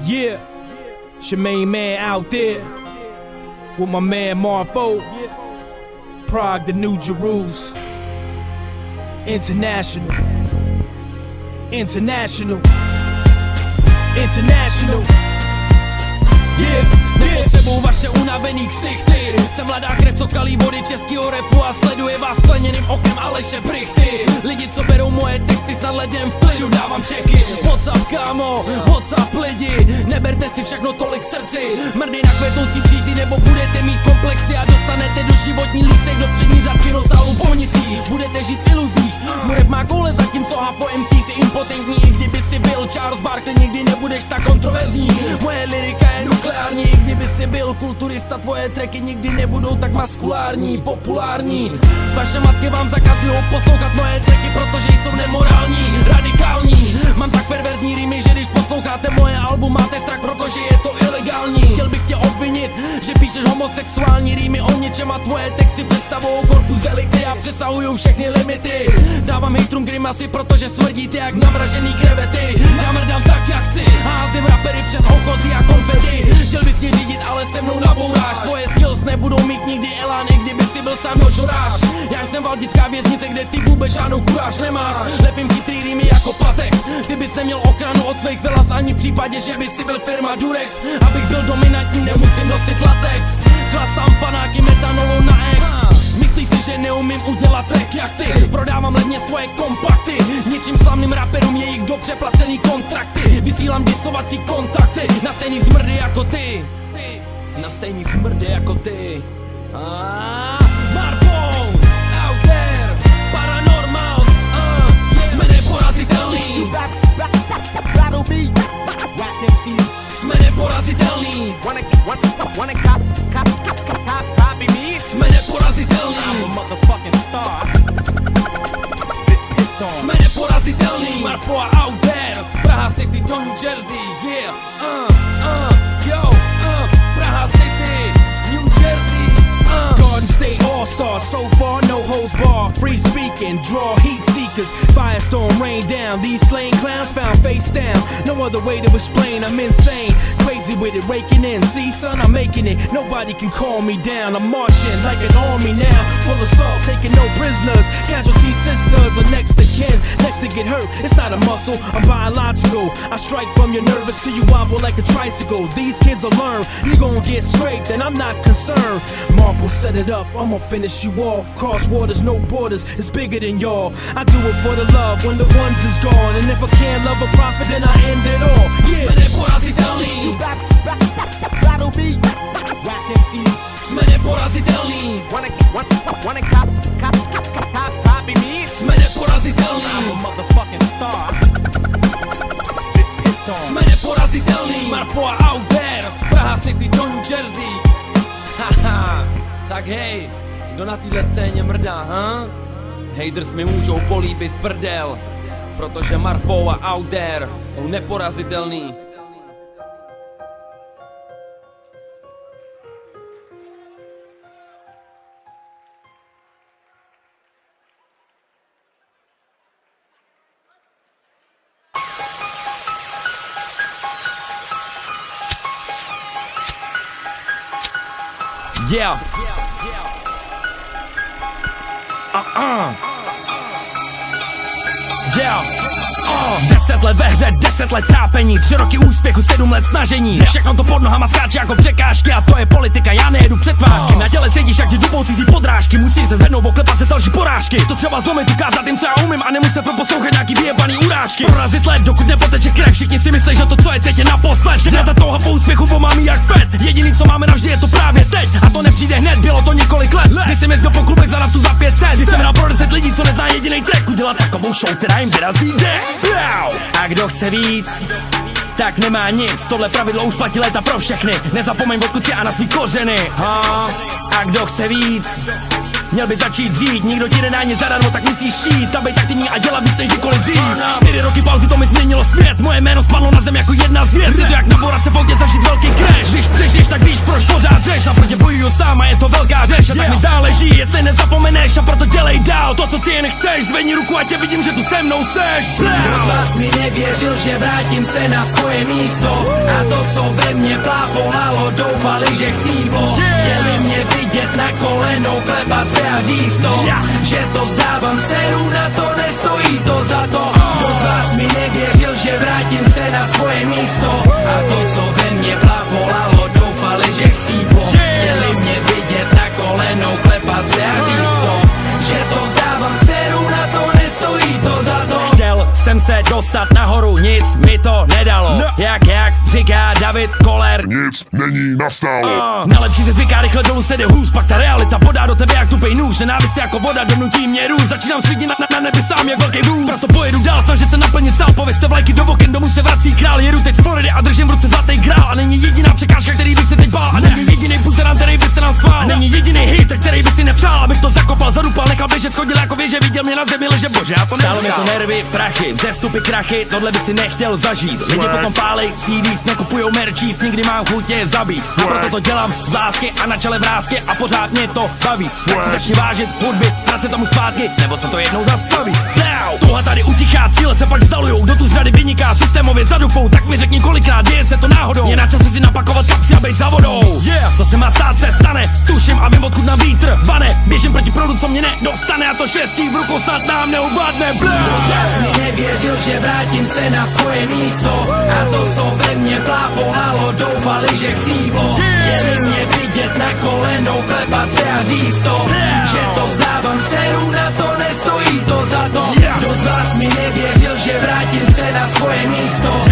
Yeah, it's your main man out there with my man Marpo. Prague, the New Jerusalem. International. International. International. Yeah, nepotřebuju vaše unavený ksichty. Jsem mladá krev, co kalí vody českýho rapu a sleduje vás skleněným okem Aleše Brichty. Lidi, co berou moje texty s nadhledem v klidu, dávám čeky. What's up, kámo, what's up, lidi. Neberte si všechno tolik srdci. Mrdy na kvetoucí přízí, nebo budete mít komplexy a dostanete do životní lístek do přední řadky rozálu po ulicích. Budete žít v iluzích, můj rap má koule, zatímco Hafo MC si impotentní. I kdyby si byl Charles Barkley, nikdy nebudeš tak kontroverzní. Moje lyrika je nukleární, i kdyby si byl kulturista, tvoje tracky nikdy nebudou tak maskulární, populární. Vaše matky vám zakazujou poslouchat moje tracky, protože jsou nemorální, radikální. Mám tak perverzní rýmy, že když posloucháte moje album, máte strach, protože je to ilegální. Chtěl bych tě obvinit, že píšeš homosexuální rýmy o něčem a tvoje texty představují korpus delikty a přesahují všechny limity. Dávám hejtrům grimasy, protože smrdíte jak namražený krevety. Já mrdám tak jak chci, házím rapery přes okozy a konfety. Chtěl bys mě řídit, ale se mnou nabouráš. Tvoje skills nebudou mít nikdy elán, i kdyby si byl sám žoráš. Já jsem valdická věznice, kde ty vůbec žádnou kuráž nemáš. Lepím chytrý rýmy jako Patex. Ty bys neměl ochranu od svých velas, ani v případě, že by si byl firma Durex. Abych byl dominantní, nemusím nosit latex. Chlastám panáky metanolu na ex. Myslíš si, že neumím udělat track jak ty? Prodávám levně svoje kompakty. Ničím slavným raperům jejich dobře placený kontrakty. Vysílám disovací kontakty na stejný smrdy jako ty. Na stejný smrdy jako ty. Marpo, out there, Paranormals, jsme neporazitelný. Jsme neporazitelný. Jsme neporazitelný. Jsme neporazitelný. Marpo a out there, z Praha City do New Jersey, yeah. Yo, Praha City, New Jersey, Garden State All-Star, so far no holds bar. Free speaking, draw heat seekers. Firestorm rain down, these slain clowns found face down. No other way to explain, I'm insane. Crazy with it, raking in. See son, I'm making it, nobody can calm me down. I'm marching like an army now, full assault, taking no prisoners. Casualty sisters are next to kin, next to get hurt. It's not a muscle, I'm biological. I strike from your nervous till you wobble like a tricycle. These kids will learn, you gon' get straight, then I'm not concerned. Marple set it up, I'ma finish you off. Cross waters, no borders, it's bigger than y'all. I do it for the love when the ones is gone. And if I can't love a prophet, then I end it all. Yeah. Jsme neporazitelný. Battle beat, rap MC. Jsme neporazitelný. Wanna copy me? Jsme neporazitelný. I'm a motherfucking star. Jsme neporazitelný. Marpo a out there, z Praha City do New Jersey. Haha, tak hej, kdo na téhle scéně mrdá, Haters mi můžou políbit prdel, protože Marpo a out there jsou neporazitelný. Yeah. Yeah. 10 let ve hře, 10 let trápení, 3 roky úspěchu, 7 let snažení. Všechno to pod nohama skáče jako překážky a to je politika, já nejedu přetvářky. Na těle cítíš, jak ti dupou cizí podrážky, musíš se zvednout, oklepat se další porážky. To třeba zlomit, ukázat jim, co já umím a nemuset poslouchat nějaký vyjebaný urážky. Prorazit let, dokud nepoteče krev, všichni si myslí, že to, co je teď, je naposled. Všechna ta touha po úspěchu pomámí jak fed. Jediný, co máme navždy, je to právě teď. A to nepřijde hned, bylo to několik let. Když jsem jezdil po klubech za naftu za 500, když jsem hrál pro 10 lidí, co nezná jediný track, udělat takovou show, která jim vyrazí dech. A kdo chce víc, tak nemá nic. Tohle pravidlo už platí léta pro všechny. Nezapomeň odkud jsi a na svý kořeny. A kdo chce víc, měl by začít dřít. Nikdo ti nedá nic zadarmo, tak musíš štít a být aktivní a dělat víc než kdykoliv dřív. 4 roky pauzy, to mi změnilo svět. Moje jméno spadlo na zem jako jedna z hvězd. Je to jak na borace v autě zažít velký crash. Když přežiješ, tak víš proč pořád řeš. Naproti bojuju sám a je to velká řeš. A tak mi záleží, jestli nezapomeneš, a proto dělej dál to, co ty jen chceš. Zvedni ruku a tě vidím, že tu se mnou seš. Kdo z vás mi nevěřil, že vrátím se na svoje místo, a to, co ve mně plápolalo, doufali, že chcíplo. Chtěli mě vidět na kolenou, klepat se a říct to, že to vzdávám, seru na to, nestojí to za to. Kdo z vás mi nevěřil, že vrátím se na svoje místo, a to, co ve mně plápolalo, doufali, že chcíplo. Chtěli mě vidět na kolenou, klepat se a říct to, že to vzdávám, seru na to, nestojí to za to. Chtěl jsem se dostat nahoru, nic mi to nedalo. Jak říká David Koller, Nic není nastálo. Nejlepší se zvyká, rychle dolů se jde hůř. Pak ta realita podá do tebe jak tupej nůž. Nenávist jako voda donutí mě růst. Začínám svítit na nebi sám jak velký vůz. Proto pojedu dál, snažit se naplnit stál. Povězte vlajky do oken, domů se vrací král. Jedu teď z Floridy a držím v ruce zlatý grál. A není jediná překážka, který bych se teď bál. A není jediný buzerán, který by se nám svál. A není jediný hit, který by si nepřál. Abych to zakopal, zadupal, nechal běžet, schodil jako věže. Viděl mě na zemi, leže bože, já to stálo mi to nervy, prachy, vzestupy, krachy. Tohle by si nechtěl zažít. Lidi potom pálej CDs, nekupujou merčíc, nikdy mám chuť je zabít. A proto to dělám z lásky a na čele vrásky a pořád mě to baví. Tak si začni vážit hudby, vracet tomu zpátky, nebo se to jednou zastaví. Tohle tady utichá, cíle se pak vzdalujou, kdo tu z řady vyniká, systémově zadupou. Tak mi řekni kolikrát, děje se to náhodou. Je na čase si napakovat kapsy a bejt za vodou. Co se má stát, se stane, tuším a vím, odkud na vítr vane. Běžím proti proudu, co mě nedostane, a to štěstí v rukou snad nám neuvadne. Čas mi nevěřil, že vrátím se na svoje místo, a to, co ve mně plápolalo, doufali, že chcíplo. Chtěli mě vidět na kolenou, klepat se a říct to, že to vzdávám, seru na to, nestojí to za to. Kdo z vás mi nevěřil, že vrátím se na svoje místo,